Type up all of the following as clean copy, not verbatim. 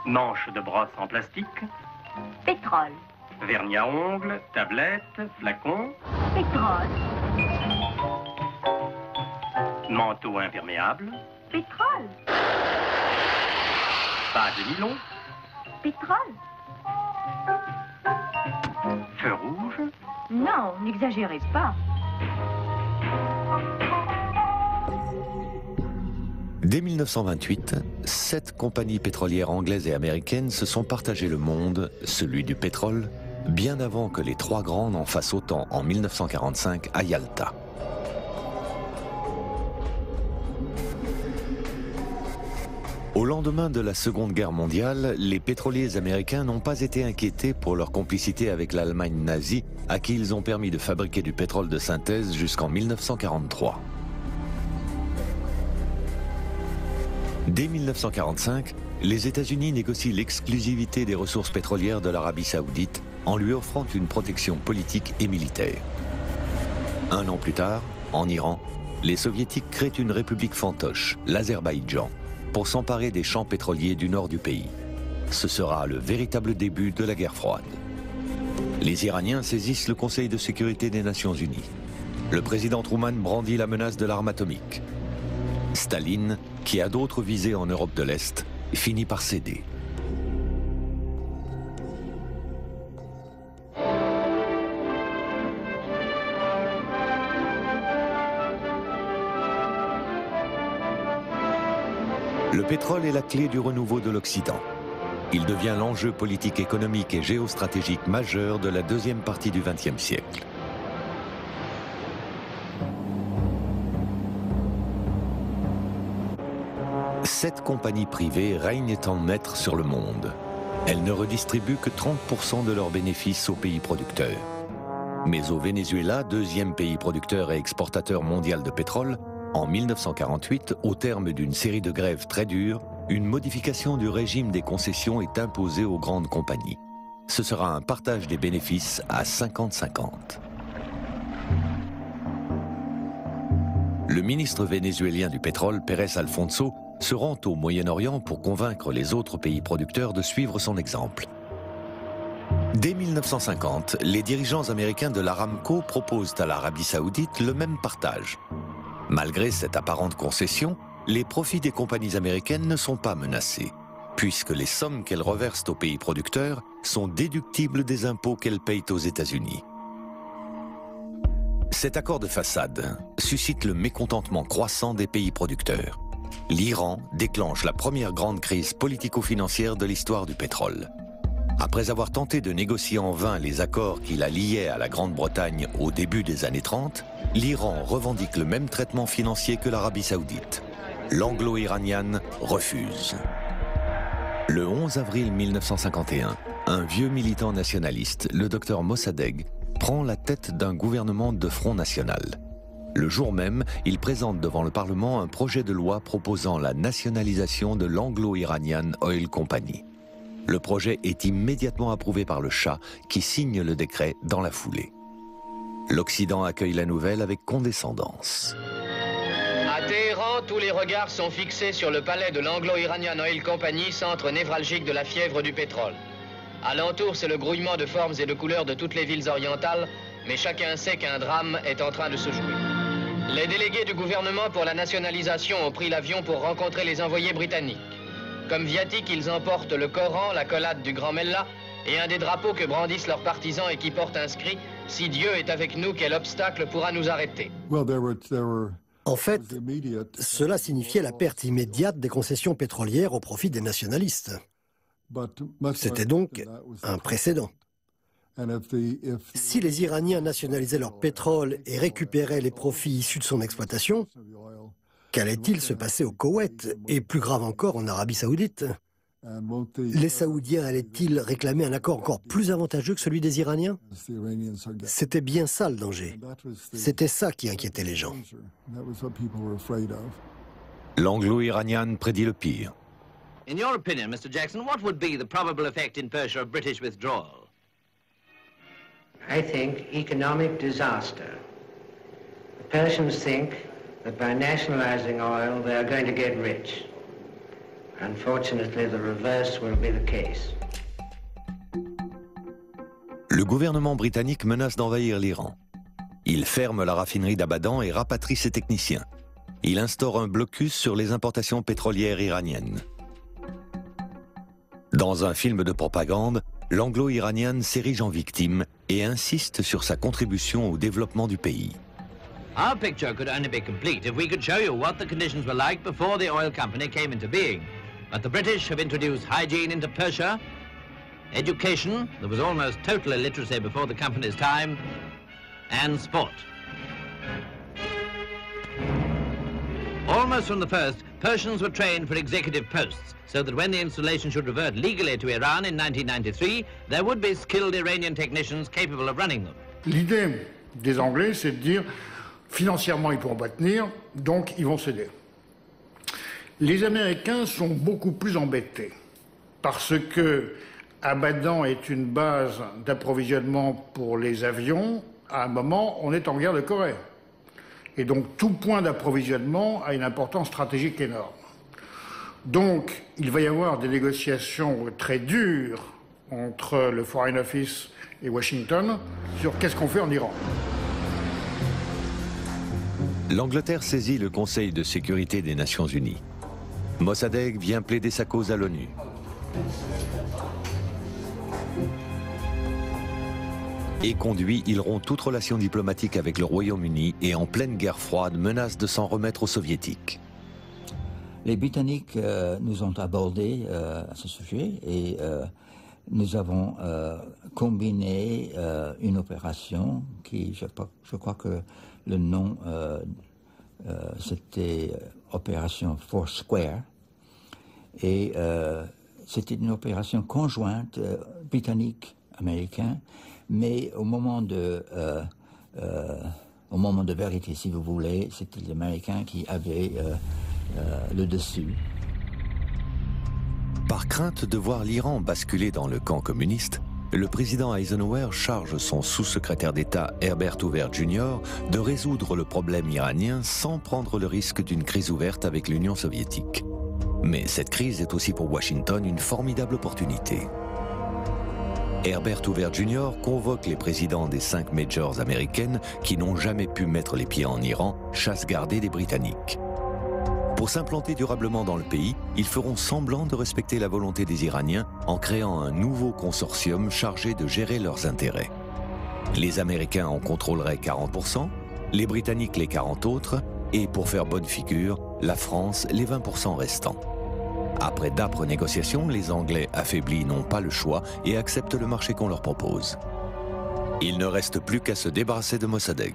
Manche de brosse en plastique. Pétrole. Vernis à ongles, tablette, flacon. Pétrole. Manteau imperméable. Pétrole. Bas de nylon. Pétrole. Feu rouge. Non, n'exagérez pas. Dès 1928, 7 compagnies pétrolières anglaises et américaines se sont partagées le monde, celui du pétrole, bien avant que les 3 grandes en fassent autant en 1945 à Yalta. Au lendemain de la Seconde Guerre mondiale, les pétroliers américains n'ont pas été inquiétés pour leur complicité avec l'Allemagne nazie, à qui ils ont permis de fabriquer du pétrole de synthèse jusqu'en 1943. Dès 1945, les États-Unis négocient l'exclusivité des ressources pétrolières de l'Arabie saoudite en lui offrant une protection politique et militaire. 1 an plus tard, en Iran, les Soviétiques créent une république fantoche, l'Azerbaïdjan, pour s'emparer des champs pétroliers du nord du pays. Ce sera le véritable début de la guerre froide. Les Iraniens saisissent le Conseil de sécurité des Nations Unies. Le président Truman brandit la menace de l'arme atomique. Staline, qui a d'autres visées en Europe de l'Est, finit par céder. Le pétrole est la clé du renouveau de l'Occident. Il devient l'enjeu politique, économique et géostratégique majeur de la deuxième partie du XXe siècle. Sept compagnies privées règnent en maître sur le monde. Elles ne redistribuent que 30% de leurs bénéfices aux pays producteurs. Mais au Venezuela, deuxième pays producteur et exportateur mondial de pétrole, en 1948, au terme d'une série de grèves très dures, une modification du régime des concessions est imposée aux grandes compagnies. Ce sera un partage des bénéfices à 50-50. Le ministre vénézuélien du pétrole, Pérez Alfonso, se rend au Moyen-Orient pour convaincre les autres pays producteurs de suivre son exemple. Dès 1950, les dirigeants américains de l'Aramco proposent à l'Arabie saoudite le même partage. Malgré cette apparente concession, les profits des compagnies américaines ne sont pas menacés, puisque les sommes qu'elles reversent aux pays producteurs sont déductibles des impôts qu'elles payent aux États-Unis. Cet accord de façade suscite le mécontentement croissant des pays producteurs. L'Iran déclenche la première grande crise politico-financière de l'histoire du pétrole. Après avoir tenté de négocier en vain les accords qui la liaient à la Grande-Bretagne au début des années 30, l'Iran revendique le même traitement financier que l'Arabie saoudite. L'anglo-iranienne refuse. Le 11 avril 1951, un vieux militant nationaliste, le docteur Mossadegh, prend la tête d'un gouvernement de front national. Le jour même, il présente devant le Parlement un projet de loi proposant la nationalisation de l'Anglo-Iranian Oil Company. Le projet est immédiatement approuvé par le Shah, qui signe le décret dans la foulée. L'Occident accueille la nouvelle avec condescendance. À Téhéran, tous les regards sont fixés sur le palais de l'Anglo-Iranian Oil Company, centre névralgique de la fièvre du pétrole. Alentour, c'est le grouillement de formes et de couleurs de toutes les villes orientales, mais chacun sait qu'un drame est en train de se jouer. Les délégués du gouvernement pour la nationalisation ont pris l'avion pour rencontrer les envoyés britanniques. Comme viatique, ils emportent le Coran, la collade du Grand Mellah et un des drapeaux que brandissent leurs partisans et qui porte inscrit « Si Dieu est avec nous, quel obstacle pourra nous arrêter ?» En fait, cela signifiait la perte immédiate des concessions pétrolières au profit des nationalistes. C'était donc un précédent. Si les Iraniens nationalisaient leur pétrole et récupéraient les profits issus de son exploitation, qu'allait-il se passer au Koweït et plus grave encore en Arabie saoudite? Les Saoudiens allaient-ils réclamer un accord encore plus avantageux que celui des Iraniens? C'était bien ça le danger. C'était ça qui inquiétait les gens. L'anglo-iranienne prédit le pire. In your opinion, Mr. Jackson, what would be the probable effect in Persia of British withdrawal? I think economic disaster. The Persians think that by nationalizing oil, they are going to get rich. Unfortunately, the reverse will be the case. Le gouvernement britannique menace d'envahir l'Iran. Il ferme la raffinerie d'Abadan et rapatrie ses techniciens. Il instaure un blocus sur les importations pétrolières iraniennes. Dans un film de propagande, l'anglo-iranienne s'érige en victime et insiste sur sa contribution au développement du pays. Our picture could only be complete if we could show you what the conditions were like before the oil company came into being. But the British have introduced hygiene into Persia, education, there was almost total illiteracy before the company's time, and sport. Almost from the first, Persians were trained for executive posts, so that when the installation should revert legally to Iran in 1993, there would be skilled Iranian technicians capable of running them. L'idée des Anglais, c'est de dire, financièrement, ils ne pourront pas tenir, donc ils vont céder. Les Américains sont beaucoup plus embêtés, parce que Abadan est une base d'approvisionnement pour les avions. À un moment, on est en guerre de Corée. Et donc, tout point d'approvisionnement a une importance stratégique énorme. Donc, il va y avoir des négociations très dures entre le Foreign Office et Washington sur qu'est-ce qu'on fait en Iran. L'Angleterre saisit le Conseil de sécurité des Nations Unies. Mossadegh vient plaider sa cause à l'ONU. Et conduit, il rompt toute relation diplomatique avec le Royaume-Uni et en pleine guerre froide menace de s'en remettre aux Soviétiques. Les Britanniques nous ont abordés à ce sujet et nous avons combiné une opération qui, je crois que le nom c'était Opération Foursquare et c'était une opération conjointe britannique-américain. Mais au moment de vérité, si vous voulez, c'était les Américains qui avaient le dessus. Par crainte de voir l'Iran basculer dans le camp communiste, le président Eisenhower charge son sous-secrétaire d'État Herbert Hoover Jr. de résoudre le problème iranien sans prendre le risque d'une crise ouverte avec l'Union soviétique. Mais cette crise est aussi pour Washington une formidable opportunité. Herbert Hoover Jr. convoque les présidents des 5 majors américaines qui n'ont jamais pu mettre les pieds en Iran, chasse gardée des Britanniques. Pour s'implanter durablement dans le pays, ils feront semblant de respecter la volonté des Iraniens en créant un nouveau consortium chargé de gérer leurs intérêts. Les Américains en contrôleraient 40%, les Britanniques les 40 autres, et pour faire bonne figure, la France les 20% restants. Après d'âpres négociations, les Anglais affaiblis n'ont pas le choix et acceptent le marché qu'on leur propose. Il ne reste plus qu'à se débarrasser de Mossadegh.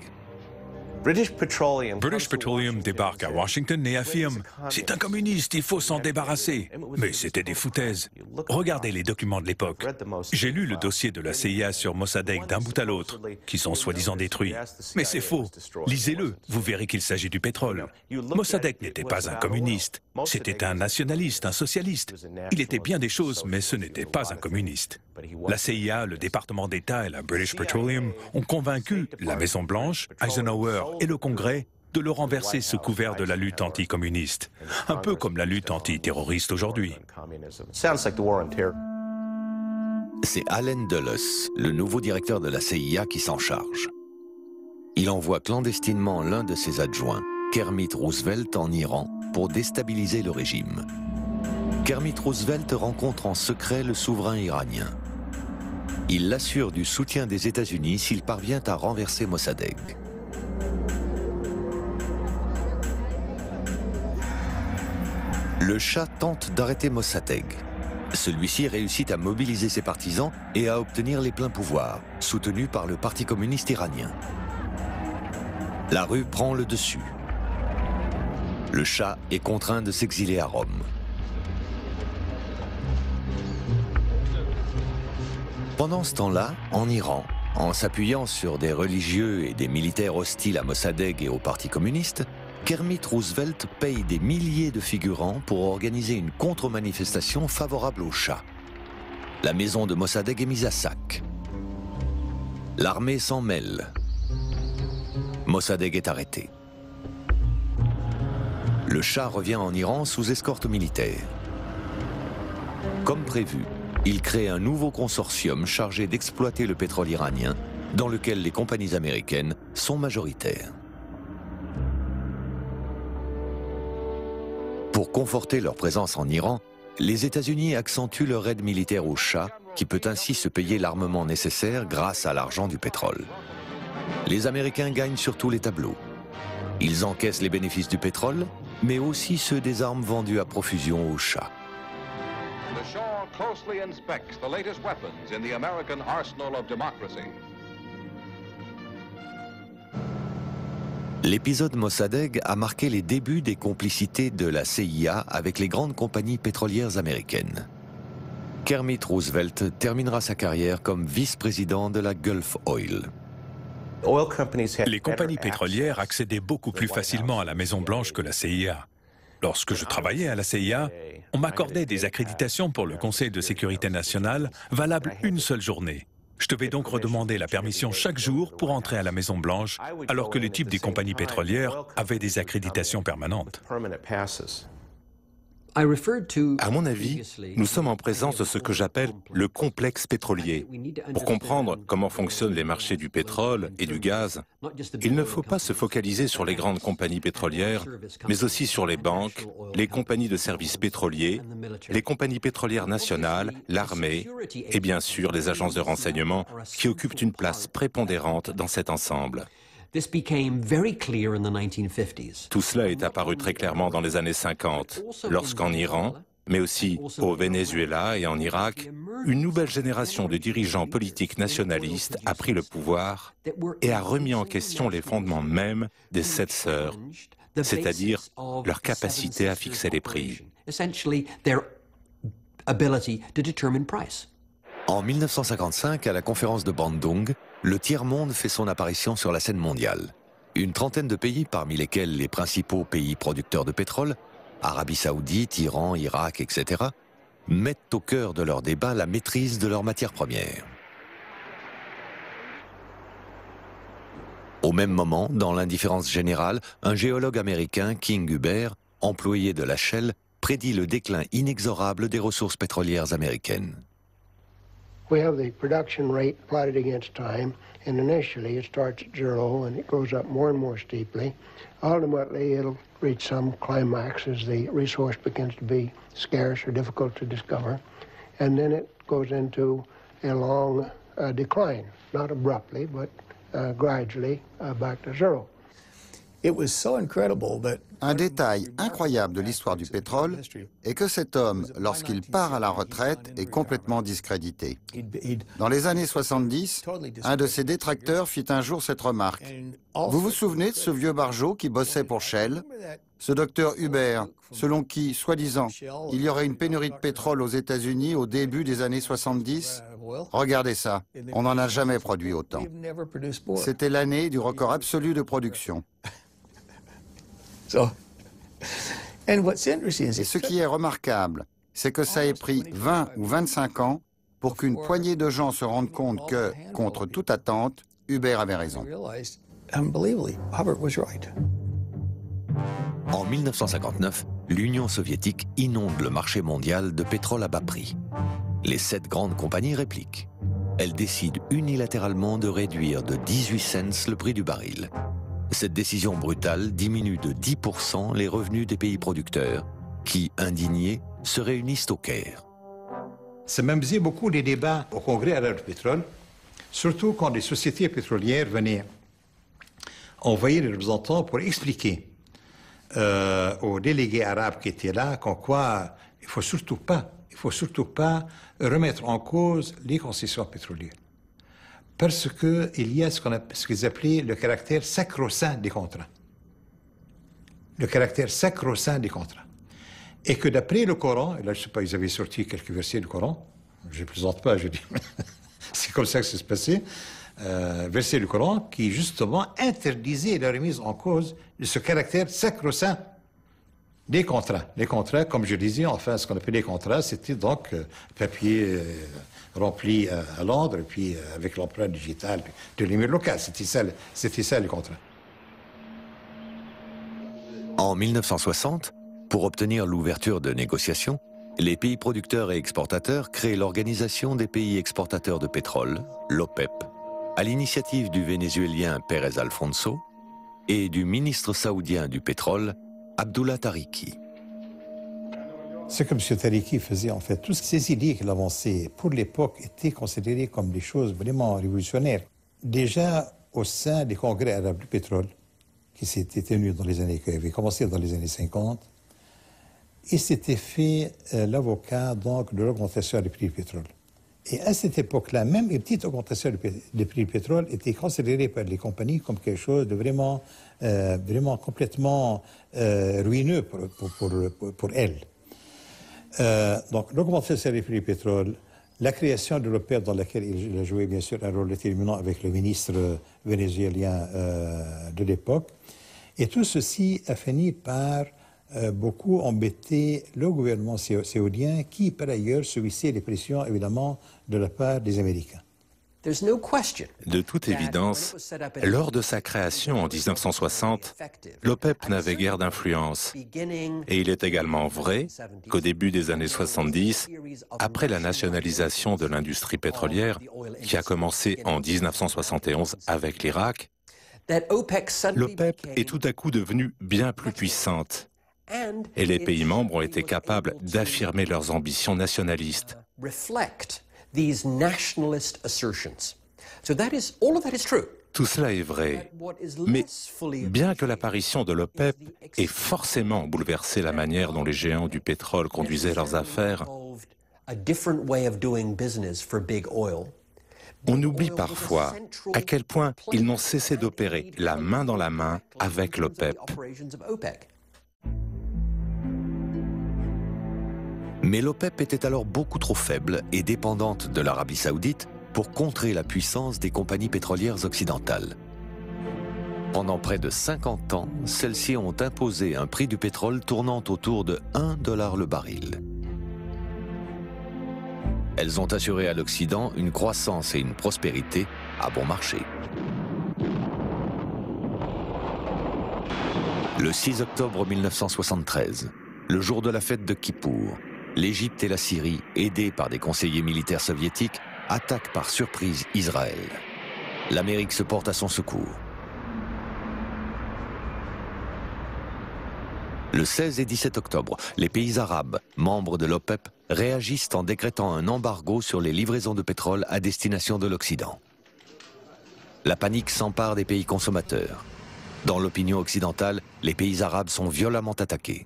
British Petroleum débarque à Washington et affirme « C'est un communiste, il faut s'en débarrasser ». Mais c'était des foutaises. Regardez les documents de l'époque. J'ai lu le dossier de la CIA sur Mossadegh d'un bout à l'autre, qui sont soi-disant détruits. Mais c'est faux. Lisez-le, vous verrez qu'il s'agit du pétrole. Mossadegh n'était pas un communiste. C'était un nationaliste, un socialiste. Il était bien des choses, mais ce n'était pas un communiste. La CIA, le département d'État et la British Petroleum ont convaincu la Maison-Blanche, Eisenhower et le Congrès de le renverser sous couvert de la lutte anticommuniste. Un peu comme la lutte antiterroriste aujourd'hui. C'est Allen Dulles, le nouveau directeur de la CIA, qui s'en charge. Il envoie clandestinement l'un de ses adjoints, Kermit Roosevelt, en Iran pour déstabiliser le régime. Kermit Roosevelt rencontre en secret le souverain iranien. Il l'assure du soutien des États-Unis s'il parvient à renverser Mossadegh. Le Shah tente d'arrêter Mossadegh. Celui-ci réussit à mobiliser ses partisans et à obtenir les pleins pouvoirs, soutenus par le Parti communiste iranien. La rue prend le dessus. Le Shah est contraint de s'exiler à Rome. Pendant ce temps-là, en Iran, en s'appuyant sur des religieux et des militaires hostiles à Mossadegh et au Parti communiste, Kermit Roosevelt paye des milliers de figurants pour organiser une contre-manifestation favorable au Shah. La maison de Mossadegh est mise à sac. L'armée s'en mêle. Mossadegh est arrêté. Le Shah revient en Iran sous escorte militaire. Comme prévu, il crée un nouveau consortium chargé d'exploiter le pétrole iranien, dans lequel les compagnies américaines sont majoritaires. Pour conforter leur présence en Iran, les États-Unis accentuent leur aide militaire au Shah, qui peut ainsi se payer l'armement nécessaire grâce à l'argent du pétrole. Les Américains gagnent sur tous les tableaux. Ils encaissent les bénéfices du pétrole, mais aussi ceux des armes vendues à profusion au Shah. The Shah closely inspects the latest weapons in the American arsenal of democracy. L'épisode Mossadegh a marqué les débuts des complicités de la CIA avec les grandes compagnies pétrolières américaines. Kermit Roosevelt terminera sa carrière comme vice-président de la Gulf Oil. Les compagnies pétrolières accédaient beaucoup plus facilement à la Maison-Blanche que la CIA. Lorsque je travaillais à la CIA, on m'accordait des accréditations pour le Conseil de sécurité nationale valables une seule journée. Je devais donc redemander la permission chaque jour pour entrer à la Maison-Blanche, alors que les types des compagnies pétrolières avaient des accréditations permanentes. À mon avis, nous sommes en présence de ce que j'appelle le complexe pétrolier. Pour comprendre comment fonctionnent les marchés du pétrole et du gaz, il ne faut pas se focaliser sur les grandes compagnies pétrolières, mais aussi sur les banques, les compagnies de services pétroliers, les compagnies pétrolières nationales, l'armée et bien sûr les agences de renseignement qui occupent une place prépondérante dans cet ensemble. Tout cela est apparu très clairement dans les années 50, lorsqu'en Iran, mais aussi au Venezuela et en Irak, une nouvelle génération de dirigeants politiques nationalistes a pris le pouvoir et a remis en question les fondements mêmes des 7 sœurs, c'est-à-dire leur capacité à fixer les prix. En 1955, à la conférence de Bandung, le tiers-monde fait son apparition sur la scène mondiale. Une trentaine de pays, parmi lesquels les principaux pays producteurs de pétrole, Arabie Saoudite, Iran, Irak, etc., mettent au cœur de leur débat la maîtrise de leurs matières premières. Au même moment, dans l'indifférence générale, un géologue américain, King Huber, employé de la Shell, prédit le déclin inexorable des ressources pétrolières américaines. We have the production rate plotted against time, and initially it starts at 0 and it goes up more and more steeply. Ultimately, it'll reach some climax as the resource begins to be scarce or difficult to discover, and then it goes into a long decline, not abruptly, but gradually back to 0. Un détail incroyable de l'histoire du pétrole est que cet homme, lorsqu'il part à la retraite, est complètement discrédité. Dans les années 70, un de ses détracteurs fit un jour cette remarque. Vous vous souvenez de ce vieux barjot qui bossait pour Shell? Ce docteur Huber, selon qui, soi-disant, il y aurait une pénurie de pétrole aux États-Unis au début des années 70? Regardez ça, on n'en a jamais produit autant. C'était l'année du record absolu de production. Et ce qui est remarquable, c'est que ça ait pris 20 ou 25 ans pour qu'une poignée de gens se rendent compte que, contre toute attente, Huber avait raison. En 1959, l'Union soviétique inonde le marché mondial de pétrole à bas prix. Les 7 grandes compagnies répliquent. Elles décident unilatéralement de réduire de 18 cents le prix du baril. Cette décision brutale diminue de 10% les revenus des pays producteurs, qui, indignés, se réunissent au Caire. Ça m'amusait beaucoup les débats au Congrès arabe du pétrole, surtout quand les sociétés pétrolières venaient envoyer les représentants pour expliquer aux délégués arabes qui étaient là qu'en quoi il ne faut surtout pas remettre en cause les concessions pétrolières. Parce qu'il y a ce qu'ils appelaient le caractère sacro-saint des contrats. Le caractère sacro-saint des contrats. Et que d'après le Coran, et là je ne sais pas, ils avaient sorti quelques versets du Coran, je ne plaisante pas, je dis, c'est comme ça que ça se passait, versets du Coran qui justement interdisait la remise en cause de ce caractère sacro-saint des contrats. Les contrats, comme je disais, enfin ce qu'on appelait les contrats, c'était donc papier rempli à Londres, et puis avec l'empreinte digitale de l'émir local. C'était ça les contrats. En 1960, pour obtenir l'ouverture de négociations, Les pays producteurs et exportateurs créent l'Organisation des pays exportateurs de pétrole, l'OPEP, à l'initiative du Vénézuélien Pérez Alfonso et du ministre saoudien du pétrole, Abdullah Tariki. Ce que M. Tariki faisait, en fait, toutes ces idées qu'il avançait, pour l'époque, étaient considérées comme des choses vraiment révolutionnaires. Déjà, au sein des congrès arabes du pétrole, qui s'étaient tenus qui avaient commencé dans les années 50, il s'était fait l'avocat donc de l'augmentation du prix du pétrole. Et à cette époque-là, même une petite augmentation du prix du pétrole était considérée par les compagnies comme quelque chose de vraiment, vraiment complètement ruineux pour elles. Donc l'augmentation du prix du pétrole, la création de l'OPEP dans laquelle il a joué bien sûr un rôle déterminant avec le ministre vénézuélien de l'époque, et tout ceci a fini par beaucoup embêter le gouvernement saoudien qui par ailleurs subissait les pressions évidemment de la part des Américains. De toute évidence, lors de sa création en 1960, l'OPEP n'avait guère d'influence. Et il est également vrai qu'au début des années 70, après la nationalisation de l'industrie pétrolière, qui a commencé en 1971 avec l'Irak, l'OPEP est tout à coup devenue bien plus puissante. Et les pays membres ont été capables d'affirmer leurs ambitions nationalistes. Tout cela est vrai, mais bien que l'apparition de l'OPEP ait forcément bouleversé la manière dont les géants du pétrole conduisaient leurs affaires, on oublie parfois à quel point ils n'ont cessé d'opérer la main dans la main avec l'OPEP. Mais l'OPEP était alors beaucoup trop faible et dépendante de l'Arabie saoudite pour contrer la puissance des compagnies pétrolières occidentales. Pendant près de 50 ans, celles-ci ont imposé un prix du pétrole tournant autour de $1 le baril. Elles ont assuré à l'Occident une croissance et une prospérité à bon marché. Le 6 octobre 1973, le jour de la fête de Kippour, l'Égypte et la Syrie, aidés par des conseillers militaires soviétiques, attaquent par surprise Israël. L'Amérique se porte à son secours. Le 16 et 17 octobre, les pays arabes, membres de l'OPEP, réagissent en décrétant un embargo sur les livraisons de pétrole à destination de l'Occident. La panique s'empare des pays consommateurs. Dans l'opinion occidentale, les pays arabes sont violemment attaqués.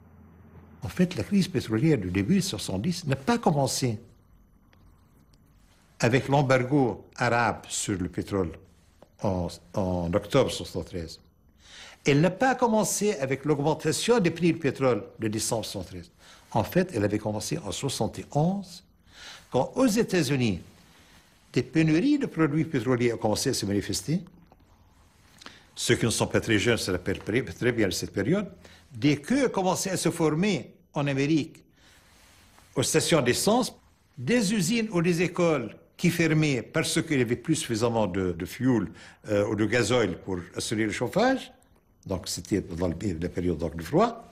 En fait, la crise pétrolière du début de 1970 n'a pas commencé avec l'embargo arabe sur le pétrole en octobre 1973. Elle n'a pas commencé avec l'augmentation des prix du pétrole de décembre 1973. En fait, elle avait commencé en 1971, quand aux États-Unis, des pénuries de produits pétroliers ont commencé à se manifester. Ceux qui ne sont pas très jeunes se rappellent très bien de cette période. Des queues commençaient à se former en Amérique, aux stations d'essence, des usines ou des écoles qui fermaient parce qu'il n'y avait plus suffisamment de fuel ou de gasoil pour assurer le chauffage. Donc c'était dans la période donc, du froid.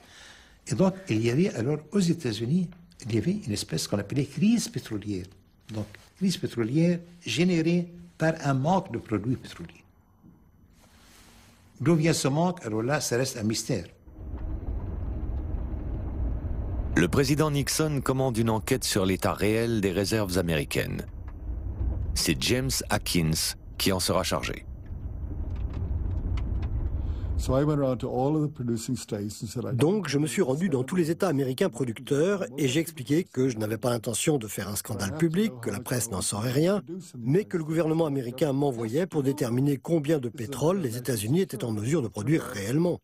Et donc il y avait alors aux États-Unis, il y avait une espèce qu'on appelait crise pétrolière. Donc crise pétrolière générée par un manque de produits pétroliers. D'où vient ce manque? Alors là, ça reste un mystère. Le président Nixon commande une enquête sur l'état réel des réserves américaines. C'est James Atkins qui en sera chargé. Donc, je me suis rendu dans tous les États américains producteurs et j'ai expliqué que je n'avais pas l'intention de faire un scandale public, que la presse n'en saurait rien, mais que le gouvernement américain m'envoyait pour déterminer combien de pétrole les États-Unis étaient en mesure de produire réellement.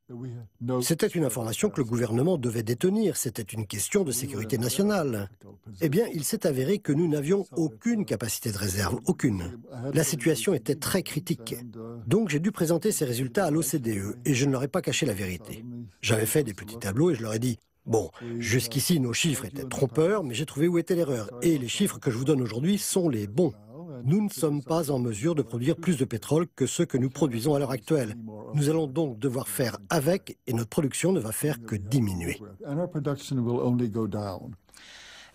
C'était une information que le gouvernement devait détenir, c'était une question de sécurité nationale. Eh bien, il s'est avéré que nous n'avions aucune capacité de réserve, aucune. La situation était très critique. Donc, j'ai dû présenter ces résultats à l'OCDE. Et je ne leur ai pas caché la vérité. J'avais fait des petits tableaux et je leur ai dit « Bon, jusqu'ici, nos chiffres étaient trompeurs, mais j'ai trouvé où était l'erreur. Et les chiffres que je vous donne aujourd'hui sont les bons. Nous ne sommes pas en mesure de produire plus de pétrole que ceux que nous produisons à l'heure actuelle. Nous allons donc devoir faire avec et notre production ne va faire que diminuer. »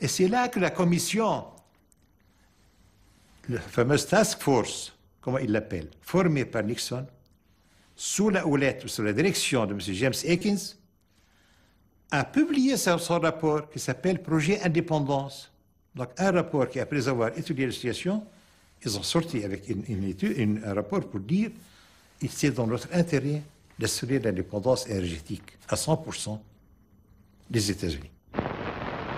Et c'est là que la commission, la fameuse task force, comment il l'appelle, formée par Nixon, sous la houlette, sous la direction de M. James Atkins, a publié son rapport qui s'appelle Projet Indépendance. Donc un rapport qui, après avoir étudié la situation, ils ont sorti avec un rapport pour dire que c'est dans notre intérêt d'assurer l'indépendance énergétique à 100% des États-Unis.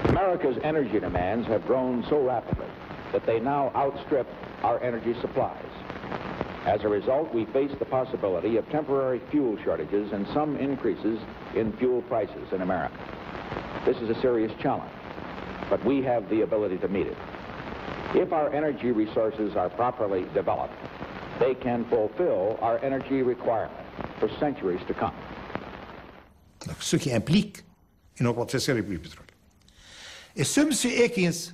America's energy demands have grown so rapidly that they now outstrip our energy supplies. As a result, we face the possibility of temporary fuel shortages and some increases in fuel prices in America. This is a serious challenge, but we have the ability to meet it. If our energy resources are properly developed, they can fulfill our energy requirement for centuries to come. Donc, ce qui implique une augmentation du prix du pétrole. Et ce M. Atkins,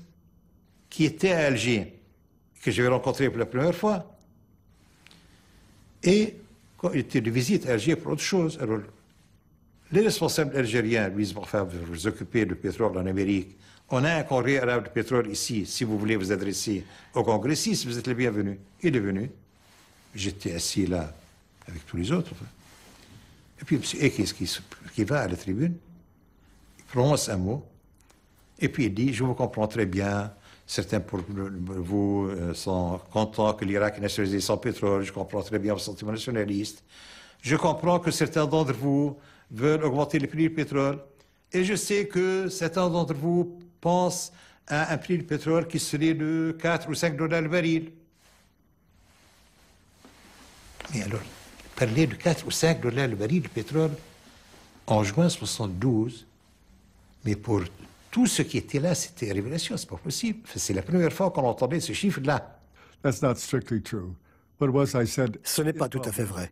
qui était à Alger, que j'avais rencontré pour la première fois, et quand il était de visite à Alger pour autre chose, alors les responsables algériens lui disent, enfin, vous vous occupez du pétrole en Amérique, on a un congrès arabe de pétrole ici, si vous voulez vous adresser au congrès ici, vous êtes les bienvenus. Il est venu, j'étais assis là avec tous les autres. Enfin. Et puis M. Atkins qui va à la tribune, il prononce un mot, et puis il dit, je vous comprends très bien, certains pour vous sont contents que l'Irak ait nationalisé son pétrole, je comprends très bien vos sentiments nationalistes, je comprends que certains d'entre vous veulent augmenter le prix du pétrole, et je sais que certains d'entre vous pensent à un prix du pétrole qui serait de 4 ou 5 dollars le baril. Mais alors, parler de 4 ou 5 dollars le baril de pétrole en juin 1972, mais pour tout ce qui était là, c'était révélation, c'est pas possible. C'est la première fois qu'on entendait ce chiffre-là. Ce n'est pas tout à fait vrai.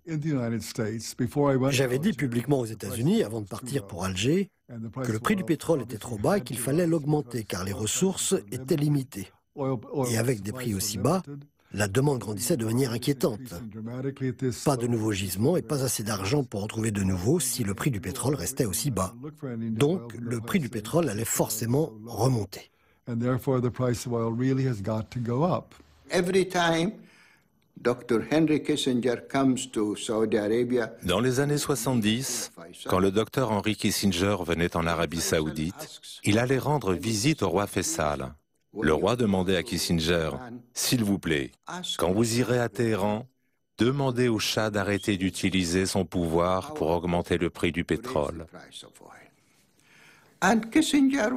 J'avais dit publiquement aux États-Unis, avant de partir pour Alger, que le prix du pétrole était trop bas et qu'il fallait l'augmenter, car les ressources étaient limitées. Et avec des prix aussi bas, la demande grandissait de manière inquiétante. Pas de nouveaux gisements et pas assez d'argent pour en trouver de nouveaux si le prix du pétrole restait aussi bas. Donc, le prix du pétrole allait forcément remonter. Every time Dr. Henry Kissinger comes to Saudi Arabia, dans les années 70, quand le docteur Henry Kissinger venait en Arabie Saoudite, il allait rendre visite au roi Faisal. Le roi demandait à Kissinger, « S'il vous plaît, quand vous irez à Téhéran, demandez au Shah d'arrêter d'utiliser son pouvoir pour augmenter le prix du pétrole. »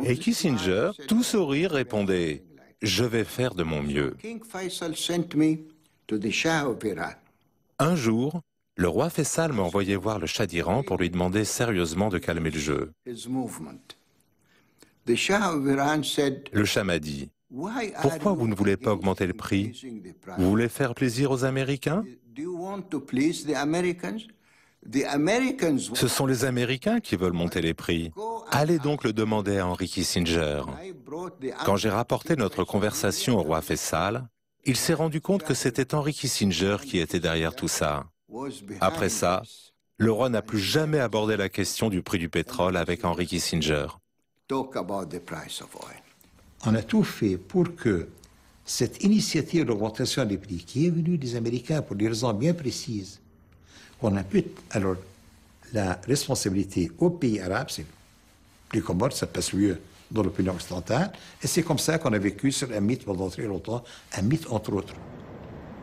Et Kissinger, tout sourire, répondait, « Je vais faire de mon mieux. » Un jour, le roi Faisal m'a envoyé voir le Shah d'Iran pour lui demander sérieusement de calmer le jeu. Le Shah m'a dit, « Pourquoi vous ne voulez pas augmenter le prix? Vous voulez faire plaisir aux Américains? Ce sont les Américains qui veulent monter les prix. Allez donc le demander à Henry Kissinger. » Quand j'ai rapporté notre conversation au roi Faisal, il s'est rendu compte que c'était Henry Kissinger qui était derrière tout ça. Après ça, le roi n'a plus jamais abordé la question du prix du pétrole avec Henry Kissinger. On a tout fait pour que cette initiative d'augmentation des prix qui est venue des Américains pour des raisons bien précises, on impute alors la responsabilité aux pays arabes, c'est plus commode, ça passe mieux dans l'opinion occidentale, et c'est comme ça qu'on a vécu sur un mythe pendant très longtemps, un mythe entre autres.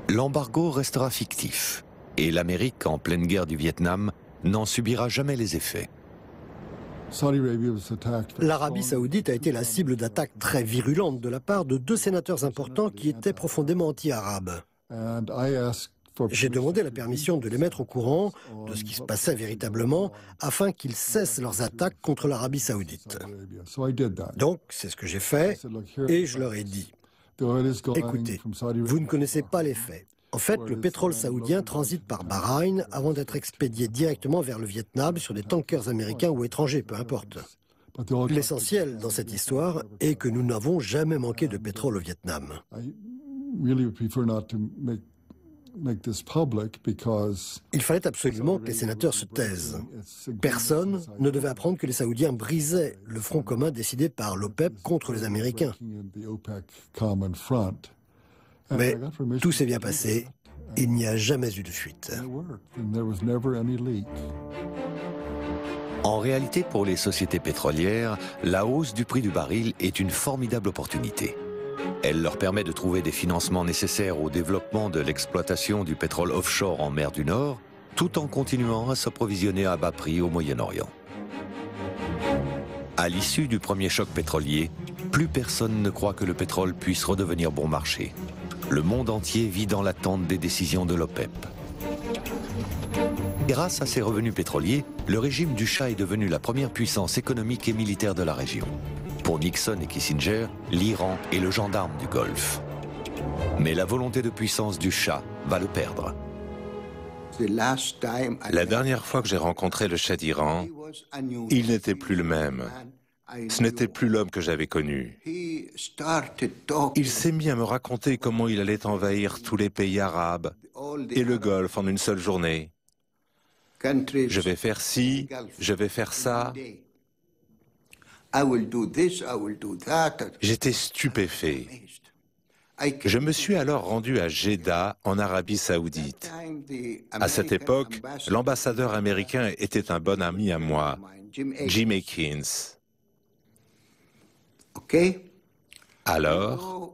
L'embargo restera fictif, et l'Amérique, en pleine guerre du Vietnam, n'en subira jamais les effets. L'Arabie saoudite a été la cible d'attaques très virulentes de la part de 2 sénateurs importants qui étaient profondément anti-arabes. J'ai demandé la permission de les mettre au courant de ce qui se passait véritablement afin qu'ils cessent leurs attaques contre l'Arabie saoudite. Donc, c'est ce que j'ai fait et je leur ai dit, écoutez, vous ne connaissez pas les faits. En fait, le pétrole saoudien transite par Bahreïn avant d'être expédié directement vers le Vietnam sur des tankers américains ou étrangers, peu importe. L'essentiel dans cette histoire est que nous n'avons jamais manqué de pétrole au Vietnam. Il fallait absolument que les sénateurs se taisent. Personne ne devait apprendre que les Saoudiens brisaient le front commun décidé par l'OPEP contre les Américains. Mais tout s'est bien passé. Il n'y a jamais eu de fuite. En réalité, pour les sociétés pétrolières, la hausse du prix du baril est une formidable opportunité. Elle leur permet de trouver des financements nécessaires au développement de l'exploitation du pétrole offshore en mer du Nord, tout en continuant à s'approvisionner à bas prix au Moyen-Orient. À l'issue du premier choc pétrolier, plus personne ne croit que le pétrole puisse redevenir bon marché. Le monde entier vit dans l'attente des décisions de l'OPEP. Grâce à ses revenus pétroliers, le régime du Shah est devenu la première puissance économique et militaire de la région. Pour Nixon et Kissinger, l'Iran est le gendarme du Golfe. Mais la volonté de puissance du Shah va le perdre. La dernière fois que j'ai rencontré le Shah d'Iran, il n'était plus le même. Ce n'était plus l'homme que j'avais connu. Il s'est mis à me raconter comment il allait envahir tous les pays arabes et le Golfe en une seule journée. Je vais faire ci, je vais faire ça. J'étais stupéfait. Je me suis alors rendu à Jeddah, en Arabie Saoudite. À cette époque, l'ambassadeur américain était un bon ami à moi, Jim Akins. Alors,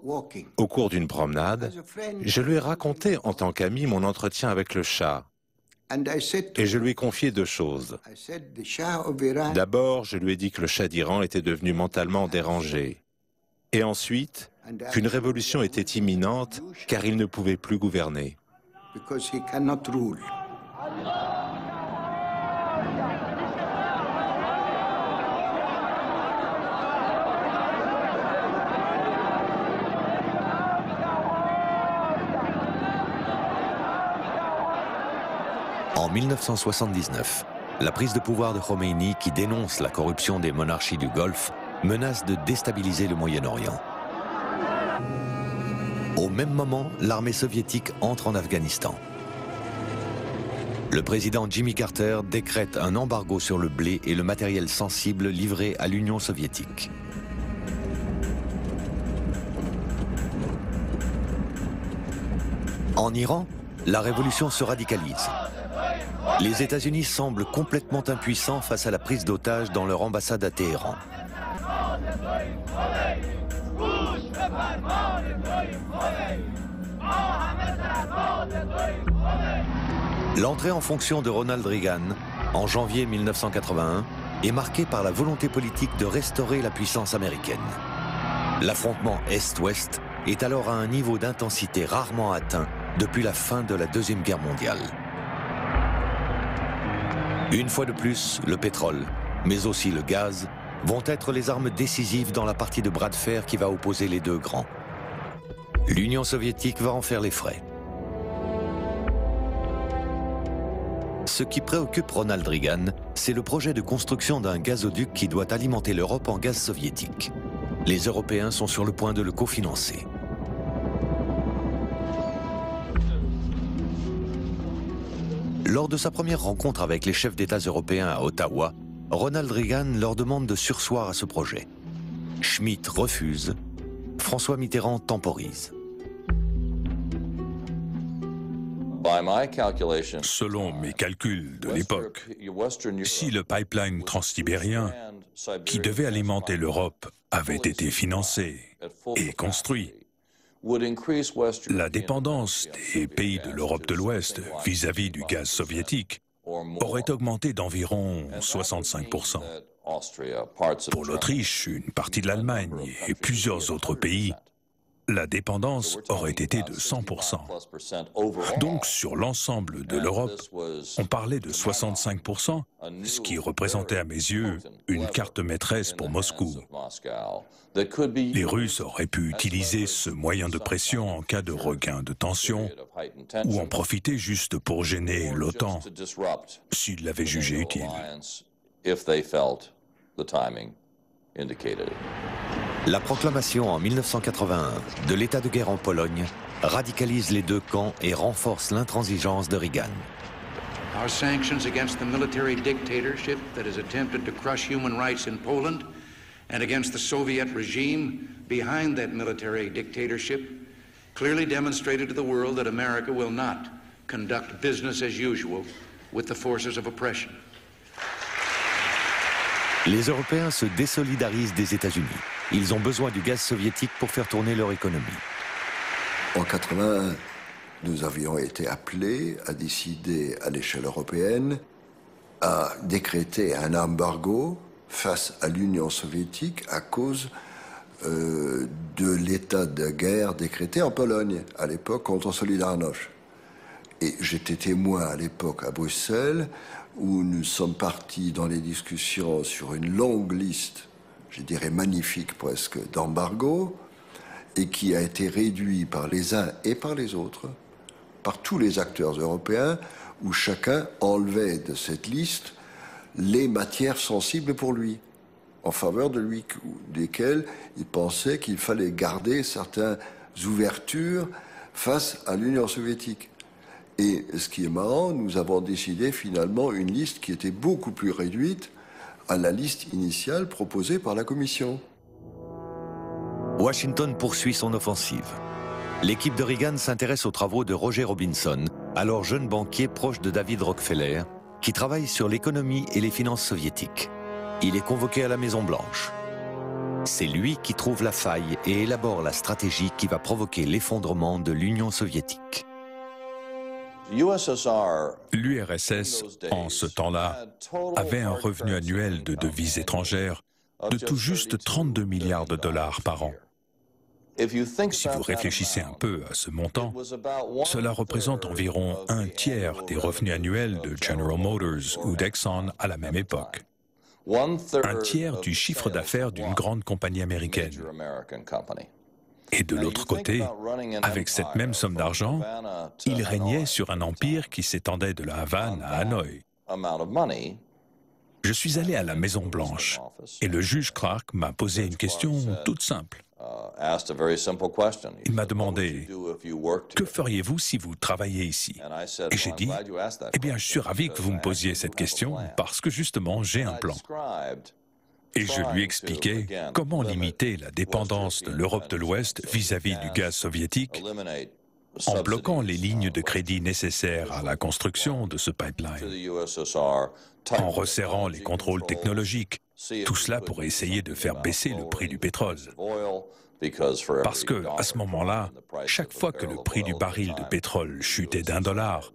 au cours d'une promenade, je lui ai raconté en tant qu'ami mon entretien avec le Shah. Et je lui ai confié deux choses. D'abord, je lui ai dit que le Shah d'Iran était devenu mentalement dérangé. Et ensuite, qu'une révolution était imminente car il ne pouvait plus gouverner. En 1979, la prise de pouvoir de Khomeini, qui dénonce la corruption des monarchies du Golfe, menace de déstabiliser le Moyen-Orient. Au même moment, l'armée soviétique entre en Afghanistan. Le président Jimmy Carter décrète un embargo sur le blé et le matériel sensible livré à l'Union soviétique. En Iran, la révolution se radicalise. Les États-Unis semblent complètement impuissants face à la prise d'otages dans leur ambassade à Téhéran. L'entrée en fonction de Ronald Reagan, en janvier 1981, est marquée par la volonté politique de restaurer la puissance américaine. L'affrontement Est-Ouest est alors à un niveau d'intensité rarement atteint depuis la fin de la Deuxième Guerre mondiale. Une fois de plus, le pétrole, mais aussi le gaz, vont être les armes décisives dans la partie de bras de fer qui va opposer les deux grands. L'Union soviétique va en faire les frais. Ce qui préoccupe Ronald Reagan, c'est le projet de construction d'un gazoduc qui doit alimenter l'Europe en gaz soviétique. Les Européens sont sur le point de le cofinancer. Lors de sa première rencontre avec les chefs d'État européens à Ottawa, Ronald Reagan leur demande de surseoir à ce projet. Schmitt refuse, François Mitterrand temporise. Selon mes calculs de l'époque, si le pipeline transsibérien, qui devait alimenter l'Europe, avait été financé et construit, la dépendance des pays de l'Europe de l'Ouest vis-à-vis du gaz soviétique aurait augmenté d'environ 65%. Pour l'Autriche, une partie de l'Allemagne et plusieurs autres pays, la dépendance aurait été de 100%. Donc, sur l'ensemble de l'Europe, on parlait de 65%, ce qui représentait à mes yeux une carte maîtresse pour Moscou. Les Russes auraient pu utiliser ce moyen de pression en cas de regain de tension ou en profiter juste pour gêner l'OTAN, s'ils l'avaient jugé utile. La proclamation en 1981 de l'état de guerre en Pologne radicalise les deux camps et renforce l'intransigeance de Reagan. Our sanctions against the military dictatorship that has attempted to crush human rights in Poland and against the Soviet regime behind that military dictatorship clearly demonstrated to the world that America will not conduct business as usual with the forces of oppression. Les Européens se désolidarisent des États-Unis. Ils ont besoin du gaz soviétique pour faire tourner leur économie. En 1981, nous avions été appelés à décider à l'échelle européenne à décréter un embargo face à l'Union soviétique à cause de l'état de guerre décrété en Pologne, à l'époque contre Solidarność. Et j'étais témoin à l'époque à Bruxelles, où nous sommes partis dans les discussions sur une longue liste, je dirais magnifique presque, d'embargo, et qui a été réduit par les uns et par les autres, par tous les acteurs européens, où chacun enlevait de cette liste les matières sensibles pour lui, en faveur de lui, desquelles il pensait qu'il fallait garder certaines ouvertures face à l'Union soviétique. Et ce qui est marrant, nous avons décidé finalement une liste qui était beaucoup plus réduite à la liste initiale proposée par la Commission. Washington poursuit son offensive. L'équipe de Reagan s'intéresse aux travaux de Roger Robinson, alors jeune banquier proche de David Rockefeller, qui travaille sur l'économie et les finances soviétiques. Il est convoqué à la Maison-Blanche. C'est lui qui trouve la faille et élabore la stratégie qui va provoquer l'effondrement de l'Union soviétique. L'URSS, en ce temps-là, avait un revenu annuel de devises étrangères de tout juste 32 milliards de dollars par an. Si vous réfléchissez un peu à ce montant, cela représente environ un tiers des revenus annuels de General Motors ou d'Exxon à la même époque. Un tiers du chiffre d'affaires d'une grande compagnie américaine. Et de l'autre côté, avec cette même somme d'argent, il régnait sur un empire qui s'étendait de la Havane à Hanoï. Je suis allé à la Maison-Blanche et le juge Clark m'a posé une question toute simple. Il m'a demandé « Que feriez-vous si vous travailliez ici ?» Et j'ai dit « Eh bien, je suis ravi que vous me posiez cette question parce que justement, j'ai un plan. » Et je lui expliquais comment limiter la dépendance de l'Europe de l'Ouest vis-à-vis du gaz soviétique en bloquant les lignes de crédit nécessaires à la construction de ce pipeline, en resserrant les contrôles technologiques, tout cela pour essayer de faire baisser le prix du pétrole. Parce que, à ce moment-là, chaque fois que le prix du baril de pétrole chutait d'$1,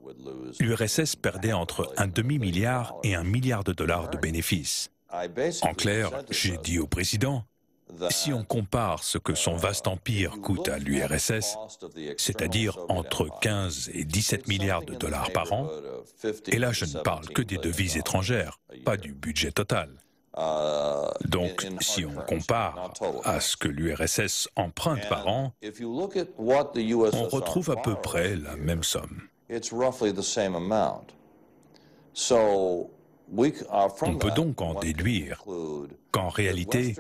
l'URSS perdait entre un demi-milliard et $1 milliard de bénéfices. En clair, j'ai dit au président, si on compare ce que son vaste empire coûte à l'URSS, c'est-à-dire entre 15 et 17 milliards de dollars par an, et là je ne parle que des devises étrangères, pas du budget total. Donc, si on compare à ce que l'URSS emprunte par an, on retrouve à peu près la même somme. On peut donc en déduire qu'en réalité,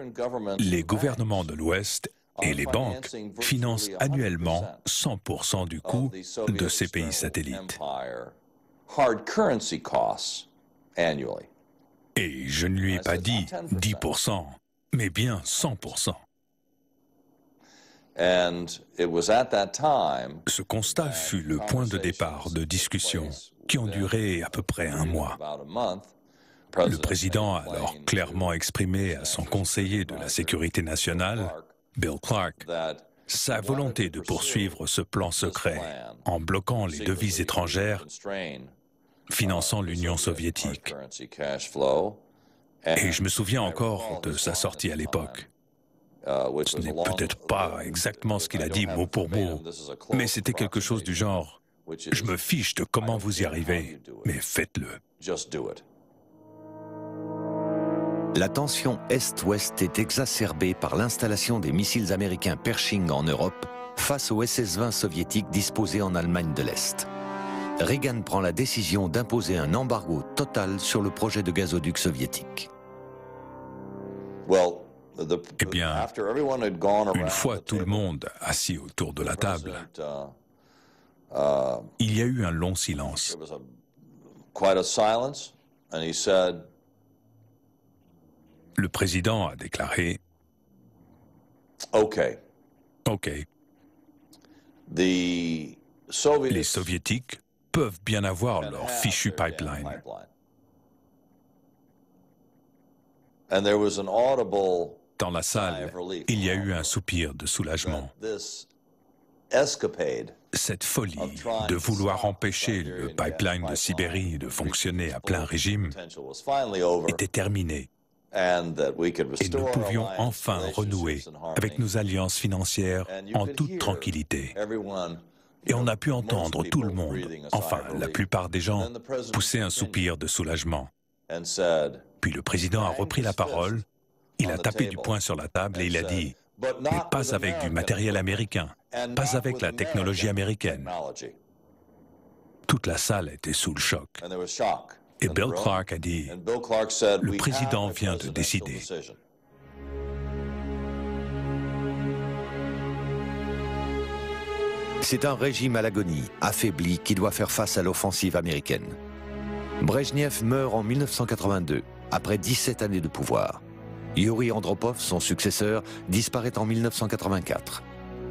les gouvernements de l'Ouest et les banques financent annuellement 100% du coût de ces pays satellites. Et je ne lui ai pas dit 10%, mais bien 100%. Ce constat fut le point de départ de discussions qui ont duré à peu près un mois. Le président a alors clairement exprimé à son conseiller de la sécurité nationale, Bill Clark, sa volonté de poursuivre ce plan secret en bloquant les devises étrangères finançant l'Union soviétique. Et je me souviens encore de sa sortie à l'époque. Ce n'est peut-être pas exactement ce qu'il a dit mot pour mot, mais c'était quelque chose du genre « Je me fiche de comment vous y arrivez, mais faites-le ». La tension Est-Ouest est exacerbée par l'installation des missiles américains Pershing en Europe face aux SS-20 soviétiques disposés en Allemagne de l'Est. Reagan prend la décision d'imposer un embargo total sur le projet de gazoduc soviétique. Eh bien, une fois tout le monde assis autour de la table, il y a eu un long silence. Le président a déclaré « OK. Les Soviétiques peuvent bien avoir leur fichu pipeline. » Dans la salle, il y a eu un soupir de soulagement. Cette folie de vouloir empêcher le pipeline de Sibérie de fonctionner à plein régime était terminée. Et nous pouvions enfin renouer avec nos alliances financières en toute tranquillité. Et on a pu entendre tout le monde, enfin la plupart des gens, pousser un soupir de soulagement. Puis le président a repris la parole, il a tapé du poing sur la table et il a dit « Mais pas avec du matériel américain, pas avec la technologie américaine. » Toute la salle était sous le choc. Et Bill Clark a dit « Le président vient de décider. » C'est un régime à l'agonie, affaibli, qui doit faire face à l'offensive américaine. Brejnev meurt en 1982, après 17 années de pouvoir. Yuri Andropov, son successeur, disparaît en 1984.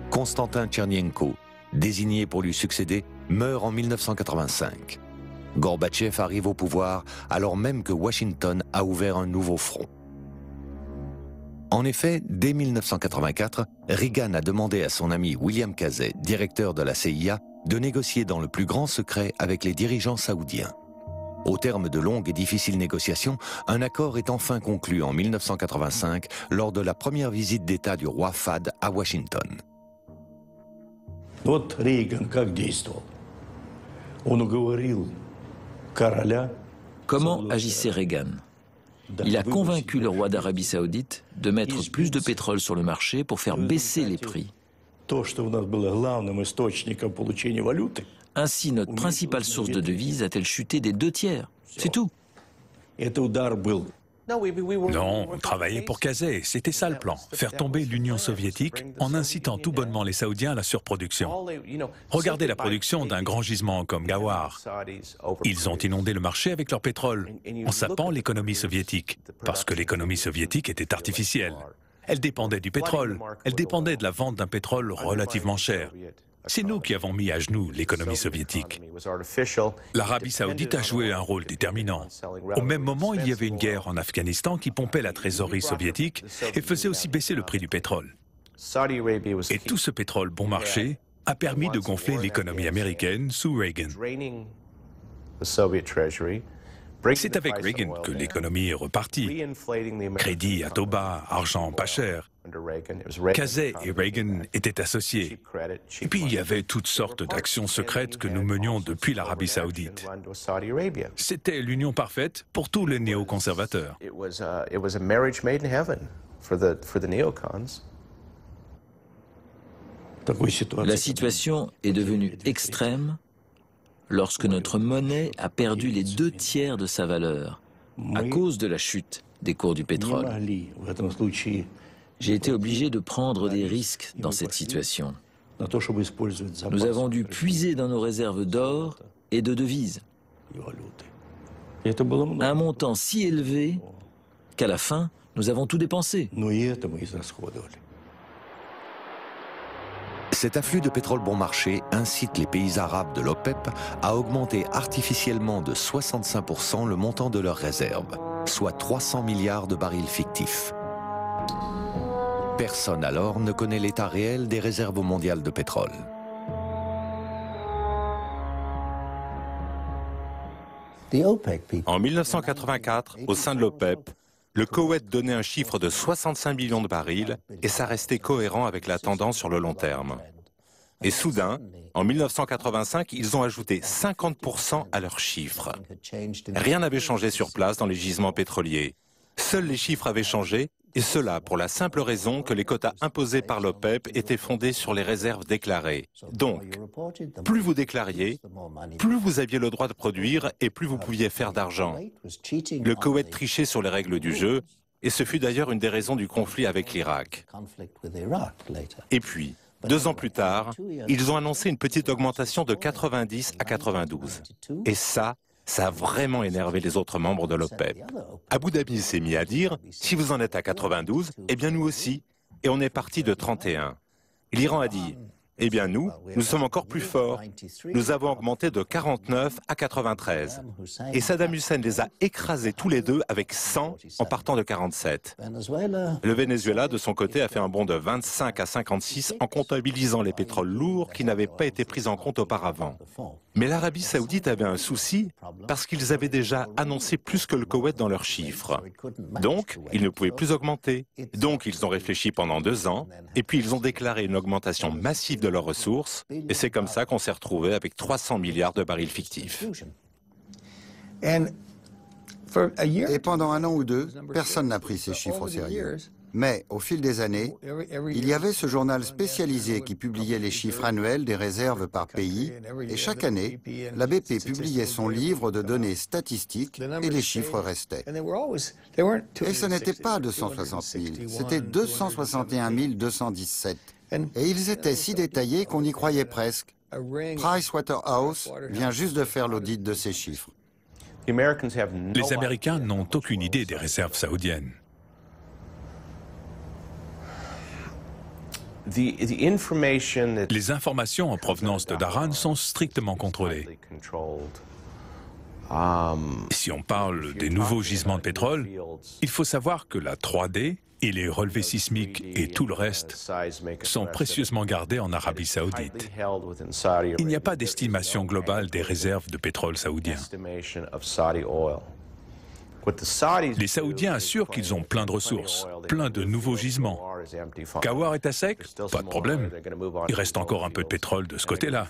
Konstantin Tchernyenko, désigné pour lui succéder, meurt en 1985. Gorbatchev arrive au pouvoir alors même que Washington a ouvert un nouveau front. En effet, dès 1984, Reagan a demandé à son ami William Casey, directeur de la CIA, de négocier dans le plus grand secret avec les dirigeants saoudiens. Au terme de longues et difficiles négociations, un accord est enfin conclu en 1985 lors de la première visite d'État du roi Fahd à Washington. Comment agissait Reagan? Il a convaincu le roi d'Arabie Saoudite de mettre plus de pétrole sur le marché pour faire baisser les prix. Ainsi, notre principale source de devises a-t-elle chuté des 2/3. C'est tout. Non, on travaillait pour Casey, c'était ça le plan. Faire tomber l'Union soviétique en incitant tout bonnement les Saoudiens à la surproduction. Regardez la production d'un grand gisement comme Ghawar. Ils ont inondé le marché avec leur pétrole, en sapant l'économie soviétique, parce que l'économie soviétique était artificielle. Elle dépendait du pétrole, elle dépendait de la vente d'un pétrole relativement cher. C'est nous qui avons mis à genoux l'économie soviétique. L'Arabie saoudite a joué un rôle déterminant. Au même moment, il y avait une guerre en Afghanistan qui pompait la trésorerie soviétique et faisait aussi baisser le prix du pétrole. Et tout ce pétrole bon marché a permis de gonfler l'économie américaine sous Reagan. C'est avec Reagan que l'économie est repartie. Crédit à taux bas, argent pas cher. Casey et Reagan étaient associés. Et puis il y avait toutes sortes d'actions secrètes que nous menions depuis l'Arabie saoudite. C'était l'union parfaite pour tous les néoconservateurs. La situation est devenue extrême lorsque notre monnaie a perdu les 2/3 de sa valeur à cause de la chute des cours du pétrole. J'ai été obligé de prendre des risques dans cette situation. Nous avons dû puiser dans nos réserves d'or et de devises. Un montant si élevé qu'à la fin, nous avons tout dépensé. Cet afflux de pétrole bon marché incite les pays arabes de l'OPEP à augmenter artificiellement de 65% le montant de leurs réserves, soit 300 milliards de barils fictifs. Personne alors ne connaît l'état réel des réserves mondiales de pétrole. En 1984, au sein de l'OPEP, le Koweït donnait un chiffre de 65 millions de barils et ça restait cohérent avec la tendance sur le long terme. Et soudain, en 1985, ils ont ajouté 50% à leur chiffre. Rien n'avait changé sur place dans les gisements pétroliers. Seuls les chiffres avaient changé, et cela pour la simple raison que les quotas imposés par l'OPEP étaient fondés sur les réserves déclarées. Donc, plus vous déclariez, plus vous aviez le droit de produire et plus vous pouviez faire d'argent. Le Koweït trichait sur les règles du jeu, Et ce fut d'ailleurs une des raisons du conflit avec l'Irak. Et puis, 2 ans plus tard, ils ont annoncé une petite augmentation de 90 à 92. Et ça a vraiment énervé les autres membres de l'OPEP. Abu Dhabi s'est mis à dire, si vous en êtes à 92, eh bien nous aussi. Et on est parti de 31. L'Iran a dit, eh bien nous sommes encore plus forts. Nous avons augmenté de 49 à 93. Et Saddam Hussein les a écrasés tous les deux avec 100 en partant de 47. Le Venezuela, de son côté, a fait un bond de 25 à 56 en comptabilisant les pétroles lourds qui n'avaient pas été pris en compte auparavant. Mais l'Arabie Saoudite avait un souci parce qu'ils avaient déjà annoncé plus que le Koweït dans leurs chiffres. Donc, ils ne pouvaient plus augmenter. Donc, ils ont réfléchi pendant 2 ans et puis ils ont déclaré une augmentation massive de leurs ressources et c'est comme ça qu'on s'est retrouvé avec 300 milliards de barils fictifs. Et pendant 1 an ou 2, personne n'a pris ces chiffres au sérieux. Mais, au fil des années, il y avait ce journal spécialisé qui publiait les chiffres annuels des réserves par pays, et chaque année, la BP publiait son livre de données statistiques et les chiffres restaient. Et ce n'était pas 260 000, c'était 261 217. Et ils étaient si détaillés qu'on y croyait presque. Pricewaterhouse vient juste de faire l'audit de ces chiffres. Les Américains n'ont aucune idée des réserves saoudiennes. Les informations en provenance de Dhahran sont strictement contrôlées. Si on parle des nouveaux gisements de pétrole, il faut savoir que la 3D et les relevés sismiques et tout le reste sont précieusement gardés en Arabie Saoudite. Il n'y a pas d'estimation globale des réserves de pétrole saoudiens. Les Saoudiens assurent qu'ils ont plein de ressources, plein de nouveaux gisements. Kawar est à sec? Pas de problème. Il reste encore un peu de pétrole de ce côté-là.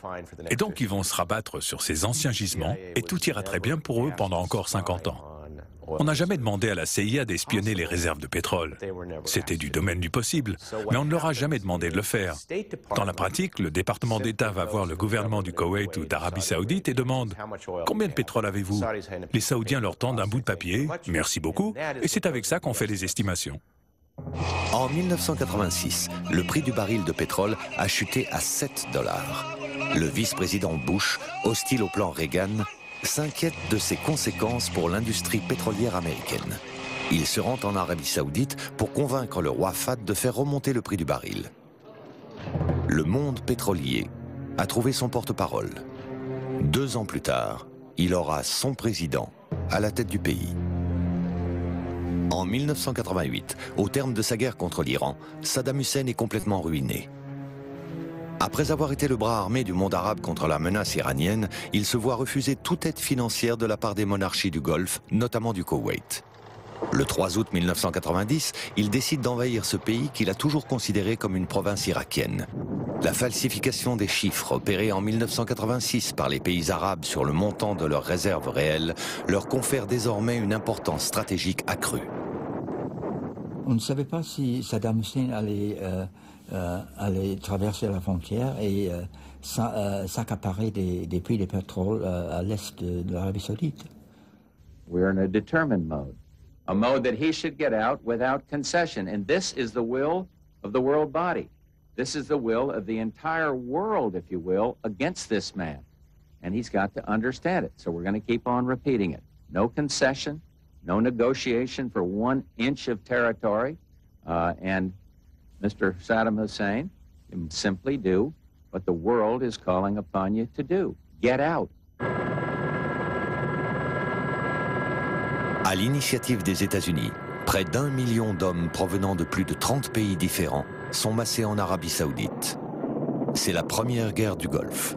Et donc ils vont se rabattre sur ces anciens gisements et tout ira très bien pour eux pendant encore 50 ans. On n'a jamais demandé à la CIA d'espionner les réserves de pétrole. C'était du domaine du possible, mais on ne leur a jamais demandé de le faire. Dans la pratique, le département d'État va voir le gouvernement du Koweït ou d'Arabie Saoudite et demande « Combien de pétrole avez-vous » Les Saoudiens leur tendent un bout de papier, « Merci beaucoup », et c'est avec ça qu'on fait les estimations. En 1986, le prix du baril de pétrole a chuté à 7 $. Le vice-président Bush, hostile au plan Reagan, s'inquiète de ses conséquences pour l'industrie pétrolière américaine. Il se rend en Arabie Saoudite pour convaincre le roi Fahd de faire remonter le prix du baril. Le monde pétrolier a trouvé son porte-parole. 2 ans plus tard, il aura son président à la tête du pays. En 1988, au terme de sa guerre contre l'Iran, Saddam Hussein est complètement ruiné. Après avoir été le bras armé du monde arabe contre la menace iranienne, il se voit refuser toute aide financière de la part des monarchies du Golfe, notamment du Koweït. Le 3 août 1990, il décide d'envahir ce pays qu'il a toujours considéré comme une province irakienne. La falsification des chiffres opérée en 1986 par les pays arabes sur le montant de leurs réserves réelles leur confère désormais une importance stratégique accrue. On ne savait pas si Saddam Hussein allait traverser la frontière et s'accaparer des puits de pétrole à l'est de l'Arabie Saoudite. We're in a determined mode, a mode that he should get out without concession. And this is the will of the world body. This is the will of the entire world, if you will, against this man. And he's got to understand it. So we're going to keep on repeating it. No concession, no negotiation for 1 inch of territory. And Mr. Saddam Hussein, you simply do what the world is calling upon you to do. Get out. À l'initiative des États-Unis, près d'1 million d'hommes provenant de plus de 30 pays différents sont massés en Arabie Saoudite. C'est la première guerre du Golfe.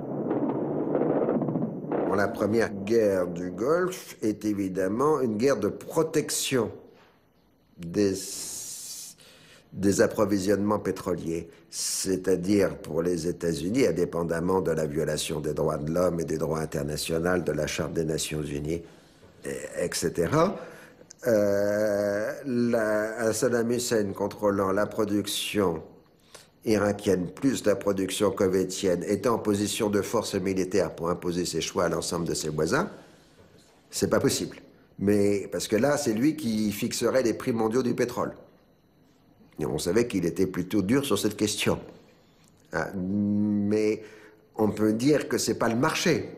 La première guerre du Golfe est évidemment une guerre de protection des approvisionnements pétroliers, c'est-à-dire pour les États-Unis, indépendamment de la violation des droits de l'homme et des droits internationaux de la Charte des Nations Unies, etc. Saddam Hussein contrôlant la production irakienne plus la production koweïtienne, étant en position de force militaire pour imposer ses choix à l'ensemble de ses voisins, c'est pas possible. Mais parce que là, c'est lui qui fixerait les prix mondiaux du pétrole. Et on savait qu'il était plutôt dur sur cette question. Mais on peut dire que c'est pas le marché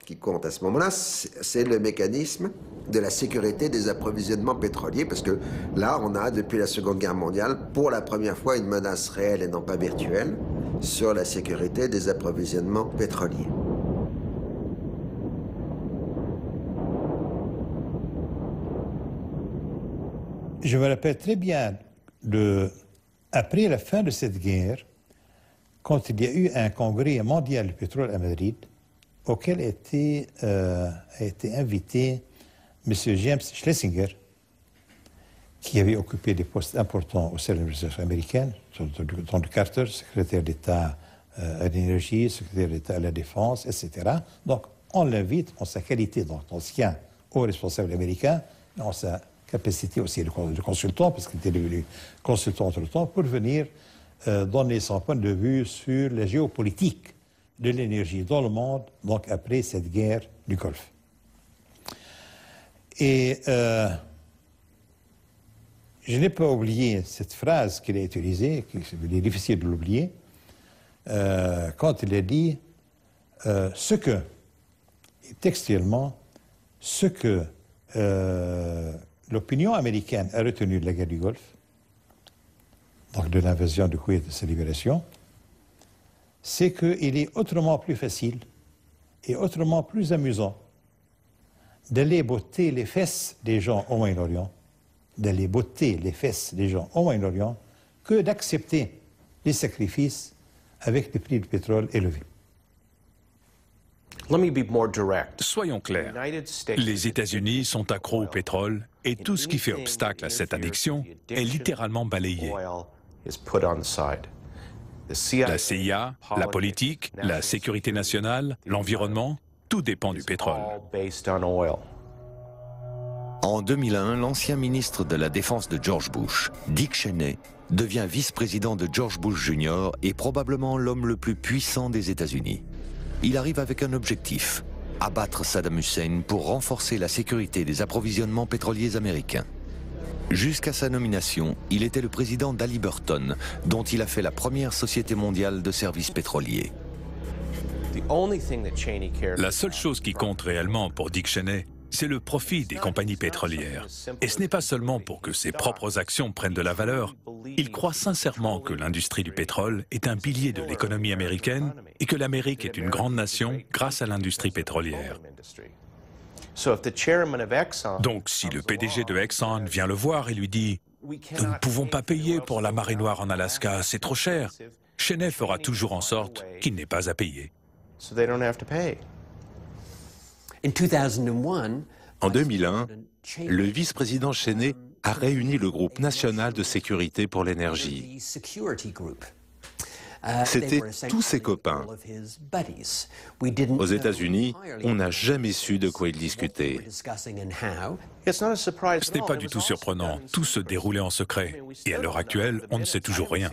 qui compte à ce moment-là, c'est le mécanisme de la sécurité des approvisionnements pétroliers, parce que là, on a, depuis la Seconde Guerre mondiale, pour la première fois, une menace réelle et non pas virtuelle sur la sécurité des approvisionnements pétroliers. Je me rappelle très bien, après la fin de cette guerre, quand il y a eu un congrès mondial du pétrole à Madrid, auquel a été invité M. James Schlesinger, qui avait occupé des postes importants au sein de l'administration américaine, dans le Carter, secrétaire d'État à l'énergie, secrétaire d'État à la défense, etc. Donc, on l'invite en sa qualité d'ancien haut responsable américain, en sa capacité aussi de consultant, parce qu'il était devenu consultant entre-temps, pour venir donner son point de vue sur la géopolitique de l'énergie dans le monde, donc après cette guerre du Golfe. Et je n'ai pas oublié cette phrase qu'il a utilisée, qu'il est difficile de l'oublier, quand il a dit textuellement, ce que l'opinion américaine a retenu de la guerre du Golfe, donc de l'invasion du Koweït et de sa libération, c'est qu'il est autrement plus facile et autrement plus amusant d'aller botter les fesses des gens au Moyen-Orient, que d'accepter les sacrifices avec les prix du pétrole élevés. Soyons clairs, les États-Unis sont accros au pétrole et tout ce qui fait obstacle à cette addiction est littéralement balayé. La CIA, la politique, la sécurité nationale, l'environnement, tout dépend du pétrole. En 2001, l'ancien ministre de la Défense de George Bush, Dick Cheney, devient vice-président de George Bush Jr. et probablement l'homme le plus puissant des États-Unis. Il arrive avec un objectif, abattre Saddam Hussein pour renforcer la sécurité des approvisionnements pétroliers américains. Jusqu'à sa nomination, il était le président d'Hallyburton, dont il a fait la première société mondiale de services pétroliers. La seule chose qui compte réellement pour Dick Cheney, c'est le profit des compagnies pétrolières. Et ce n'est pas seulement pour que ses propres actions prennent de la valeur. Il croit sincèrement que l'industrie du pétrole est un pilier de l'économie américaine et que l'Amérique est une grande nation grâce à l'industrie pétrolière. Donc, si le PDG de Exxon vient le voir et lui dit « Nous ne pouvons pas payer pour la marée noire en Alaska, c'est trop cher », Cheney fera toujours en sorte qu'il n'ait pas à payer. En 2001, le vice-président Cheney a réuni le groupe national de sécurité pour l'énergie. C'étaient tous ses copains. Aux États-Unis, on n'a jamais su de quoi ils discutaient. Ce n'est pas du tout surprenant. Tout se déroulait en secret. Et à l'heure actuelle, on ne sait toujours rien.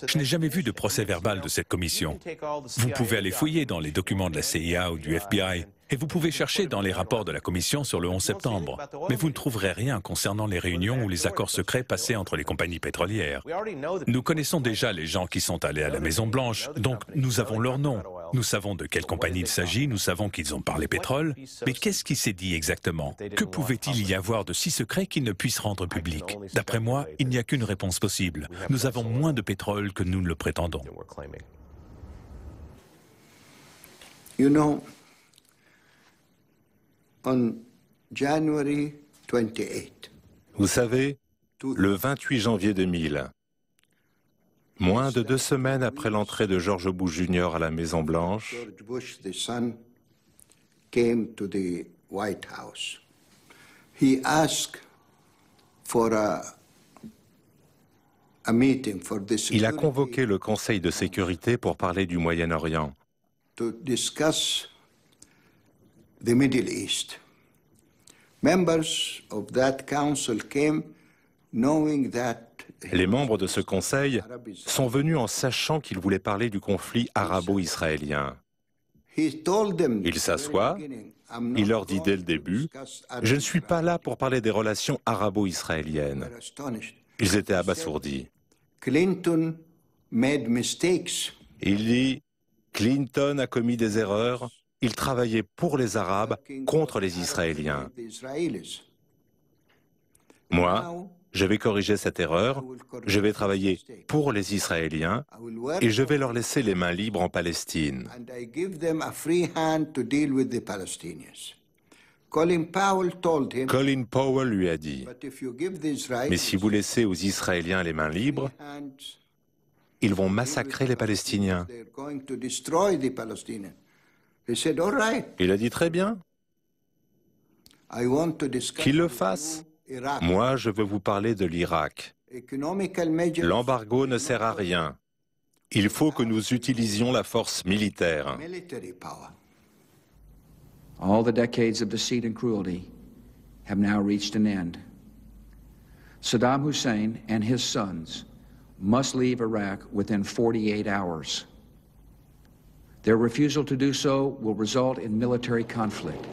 Je n'ai jamais vu de procès-verbal de cette commission. Vous pouvez aller fouiller dans les documents de la CIA ou du FBI. Et vous pouvez chercher dans les rapports de la Commission sur le 11 septembre. Mais vous ne trouverez rien concernant les réunions ou les accords secrets passés entre les compagnies pétrolières. Nous connaissons déjà les gens qui sont allés à la Maison-Blanche, donc nous avons leur nom. Nous savons de quelle compagnie il s'agit, nous savons qu'ils ont parlé pétrole. Mais qu'est-ce qui s'est dit exactement? Que pouvait-il y avoir de si secret qu'ils ne puissent rendre public? D'après moi, il n'y a qu'une réponse possible. Nous avons moins de pétrole que nous ne le prétendons. You know, on January 28. Vous savez, le 28 janvier 2000, moins de 2 semaines après l'entrée de George Bush Jr. à la Maison-Blanche, George Bush, the son, came to the White House. He asked for a meeting for the il a convoqué le Conseil de sécurité pour parler du Moyen-Orient. To discuss the Middle East. Members of that council came knowing that les membres de ce conseil sont venus en sachant qu'il voulait parler du conflit arabo-israélien. Il s'assoit, il leur dit dès le début, « Je ne suis pas là pour parler des relations arabo-israéliennes. » Ils étaient abasourdis. Clinton made mistakes. Il dit, Clinton a commis des erreurs, il travaillait pour les Arabes contre les Israéliens. Moi, je vais corriger cette erreur, je vais travailler pour les Israéliens et je vais leur laisser les mains libres en Palestine. Colin Powell lui a dit, mais si vous laissez aux Israéliens les mains libres, ils vont massacrer les Palestiniens. Il a dit très bien, qu'ils le fassent. Moi, je veux vous parler de l'Irak. L'embargo ne sert à rien. Il faut que nous utilisions la force militaire. All the decades of deceit and cruelty have now reached an end. Saddam Hussein and his sons must leave Iraq within 48 hours. Their refusal to do so will result in military conflict.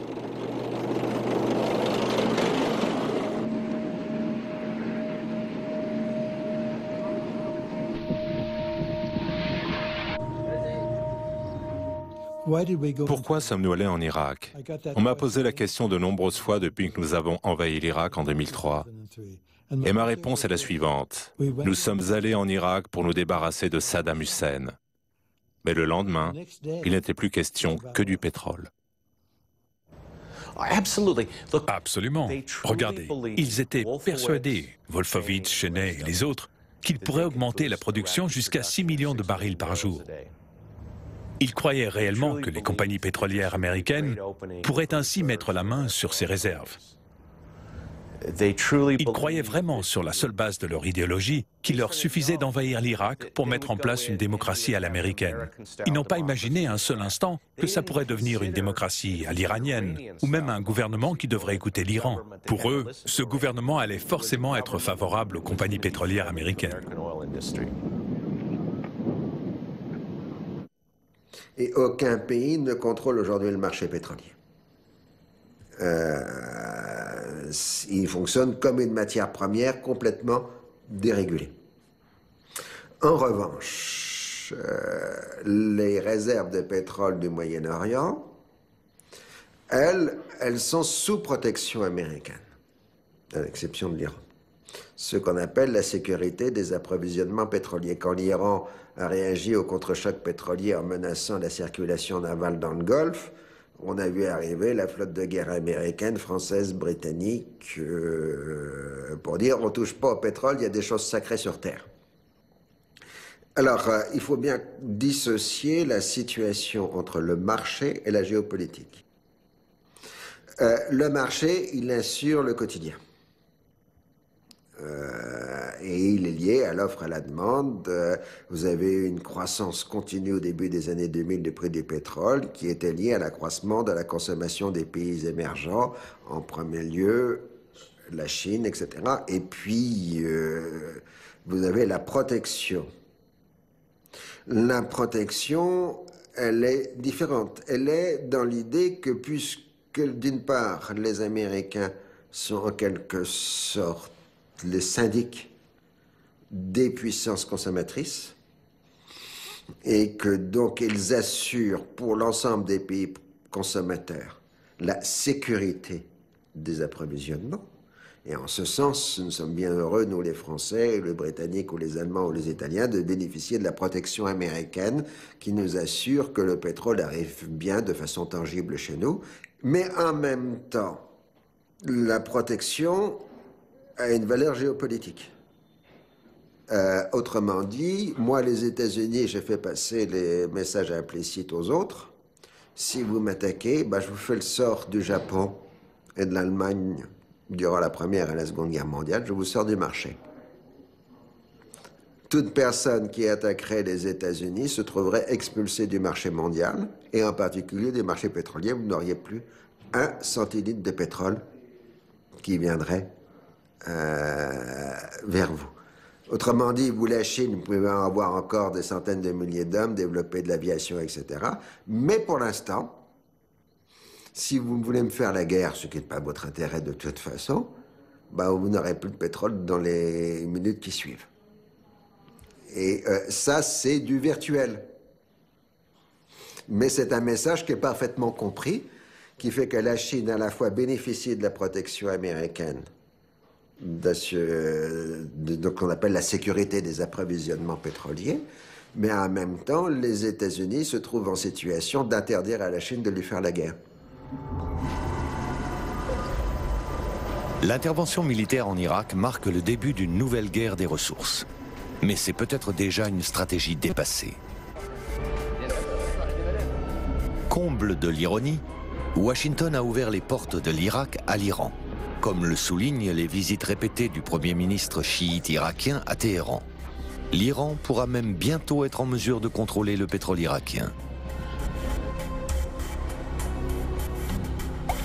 Pourquoi sommes-nous allés en Irak? On m'a posé la question de nombreuses fois depuis que nous avons envahi l'Irak en 2003. Et ma réponse est la suivante. Nous sommes allés en Irak pour nous débarrasser de Saddam Hussein. Mais le lendemain, il n'était plus question que du pétrole. Absolument. Regardez, ils étaient persuadés, Wolfowitz, Cheney et les autres, qu'ils pourraient augmenter la production jusqu'à 6 millions de barils par jour. Ils croyaient réellement que les compagnies pétrolières américaines pourraient ainsi mettre la main sur ces réserves. Ils croyaient vraiment, sur la seule base de leur idéologie, qu'il leur suffisait d'envahir l'Irak pour mettre en place une démocratie à l'américaine. Ils n'ont pas imaginé un seul instant que ça pourrait devenir une démocratie à l'iranienne, ou même un gouvernement qui devrait écouter l'Iran. Pour eux, ce gouvernement allait forcément être favorable aux compagnies pétrolières américaines. Et aucun pays ne contrôle aujourd'hui le marché pétrolier. Il fonctionne comme une matière première complètement dérégulée. En revanche, les réserves de pétrole du Moyen-Orient, elles sont sous protection américaine, à l'exception de l'Iran. Ce qu'on appelle la sécurité des approvisionnements pétroliers. Quand l'Iran a réagi au contre-choc pétrolier en menaçant la circulation navale dans le Golfe, on a vu arriver la flotte de guerre américaine, française, britannique, pour dire on ne touche pas au pétrole, il y a des choses sacrées sur Terre. Alors, il faut bien dissocier la situation entre le marché et la géopolitique. Le marché, il assure le quotidien. Et il est lié à l'offre et à la demande. Vous avez eu une croissance continue au début des années 2000 du prix du pétrole qui était liée à l'accroissement de la consommation des pays émergents, en premier lieu la Chine, etc. Et puis, vous avez la protection. La protection, elle est différente. Elle est dans l'idée que puisque, d'une part, les Américains sont en quelque sorte les syndics des puissances consommatrices et que donc ils assurent pour l'ensemble des pays consommateurs la sécurité des approvisionnements. Et en ce sens, nous sommes bien heureux, nous les Français, les Britanniques ou les Allemands ou les Italiens, de bénéficier de la protection américaine qui nous assure que le pétrole arrive bien de façon tangible chez nous. Mais en même temps, la protection a une valeur géopolitique. Autrement dit, moi, les États-Unis, j'ai fait passer les messages implicites aux autres. Si vous m'attaquez, je vous fais le sort du Japon et de l'Allemagne durant la Première et la Seconde Guerre mondiale, je vous sors du marché. Toute personne qui attaquerait les États-Unis se trouverait expulsée du marché mondial, et en particulier des marchés pétroliers. Vous n'auriez plus un centilitre de pétrole qui viendrait vers vous. Autrement dit, vous, la Chine, vous pouvez avoir encore des centaines de milliers d'hommes, développer de l'aviation, etc. Mais pour l'instant, si vous voulez me faire la guerre, ce qui n'est pas votre intérêt de toute façon, bah, vous n'aurez plus de pétrole dans les minutes qui suivent. Et ça, c'est du virtuel. Mais c'est un message qui est parfaitement compris, qui fait que la Chine à la fois bénéficie de la protection américaine, de ce qu'on appelle la sécurité des approvisionnements pétroliers, mais en même temps, les États-Unis se trouvent en situation d'interdire à la Chine de lui faire la guerre. L'intervention militaire en Irak marque le début d'une nouvelle guerre des ressources. Mais c'est peut-être déjà une stratégie dépassée. Comble de l'ironie, Washington a ouvert les portes de l'Irak à l'Iran, comme le soulignent les visites répétées du Premier ministre chiite irakien à Téhéran. L'Iran pourra même bientôt être en mesure de contrôler le pétrole irakien.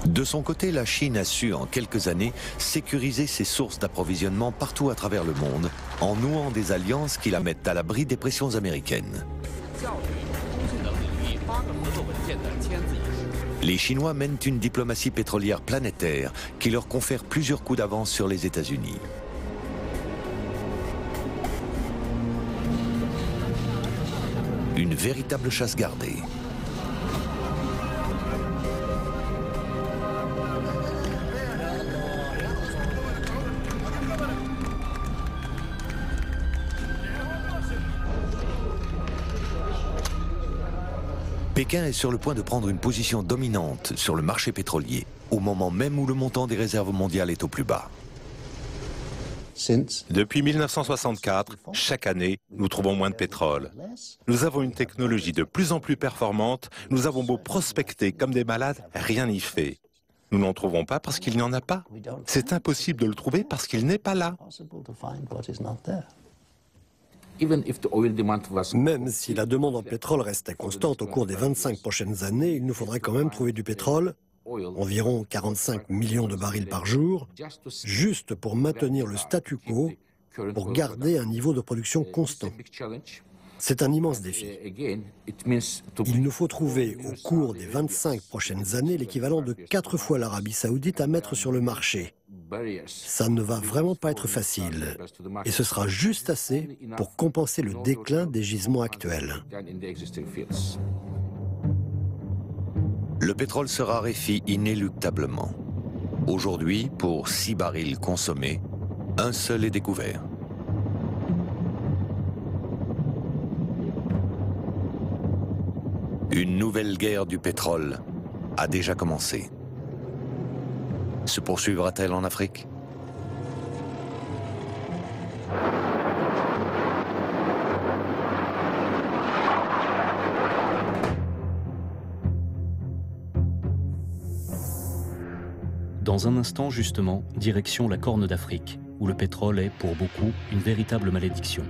De son côté, la Chine a su en quelques années sécuriser ses sources d'approvisionnement partout à travers le monde, en nouant des alliances qui la mettent à l'abri des pressions américaines. Les Chinois mènent une diplomatie pétrolière planétaire qui leur confère plusieurs coups d'avance sur les États-Unis. Une véritable chasse gardée. Pékin est sur le point de prendre une position dominante sur le marché pétrolier, au moment même où le montant des réserves mondiales est au plus bas. Depuis 1964, chaque année, nous trouvons moins de pétrole. Nous avons une technologie de plus en plus performante, nous avons beau prospecter comme des malades, rien n'y fait. Nous n'en trouvons pas parce qu'il n'y en a pas. C'est impossible de le trouver parce qu'il n'est pas là. Même si la demande en pétrole restait constante au cours des 25 prochaines années, il nous faudrait quand même trouver du pétrole, environ 45 millions de barils par jour, juste pour maintenir le statu quo, pour garder un niveau de production constant. C'est un immense défi. Il nous faut trouver au cours des 25 prochaines années l'équivalent de 4 fois l'Arabie Saoudite à mettre sur le marché. Ça ne va vraiment pas être facile. Et ce sera juste assez pour compenser le déclin des gisements actuels. Le pétrole se raréfie inéluctablement. Aujourd'hui, pour 6 barils consommés, un seul est découvert. Une nouvelle guerre du pétrole a déjà commencé. Se poursuivra-t-elle en Afrique ? Dans un instant, justement, direction la Corne d'Afrique, où le pétrole est, pour beaucoup, une véritable malédiction.